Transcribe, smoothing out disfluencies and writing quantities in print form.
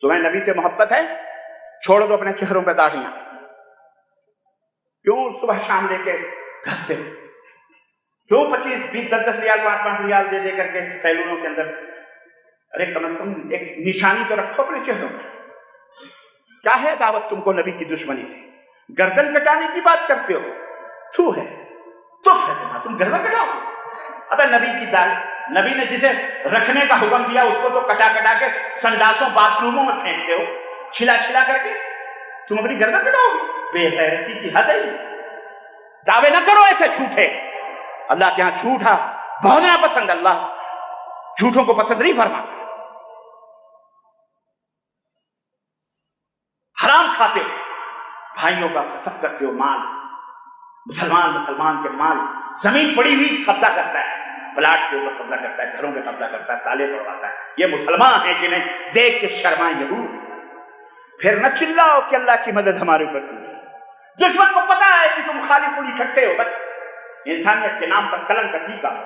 تمہیں نبی سے محبت ہے؟ چھوڑ دو اپنے چہروں پہ داڑھیاں، کیوں صبح شام لے کے گھستے ہو؟ کیوں 25 20 10 ریال 5 ریال دے کر کے سیلونوں کے اندر؟ ارے کم از کم ایک نشانی تو رکھو اپنے چہروں پر۔ کیا ہے دعوت تم کو نبی کی دشمنی سے؟ گردن کٹانے کی بات کرتے ہو، تو ہے تف ہے تم گردن کٹاؤ؟ ابے نبی کی دال، نبی نے جسے رکھنے کا حکم دیا اس کو تو کٹا کٹا کے سنڈاسوں باتھ روموں میں پھینکتے ہو، چھلا چھلا کر کے تم اپنی گردن کٹاؤ گے؟ بے غیرتی کی حد ہے۔ دعوے نہ کرو ایسے جھوٹے، اللہ کے ہاں جھوٹا بہت ناپسند، اللہ جھوٹوں کو پسند نہیں فرماتا۔ حرام کھاتے ہو، بھائیوں کا غصب کرتے ہو مال، مسلمان کے مال، زمین پڑی ہوئی قبضہ کرتا ہے، پلاٹ کے اوپر قبضہ کرتا ہے، گھروں پہ قبضہ کرتا ہے، تالے توڑواتا ہے۔ یہ مسلمان ہے کہ نہیں؟ دیکھ کے شرمائیں یہود۔ پھر نہ چلاؤ کہ اللہ کی مدد ہمارے اوپر کی۔ دشمن کو پتا ہے کہ تم خالی پوری ٹھٹے ہو، بس انسانیت کے نام پر کلنک کا ٹیکا ہو۔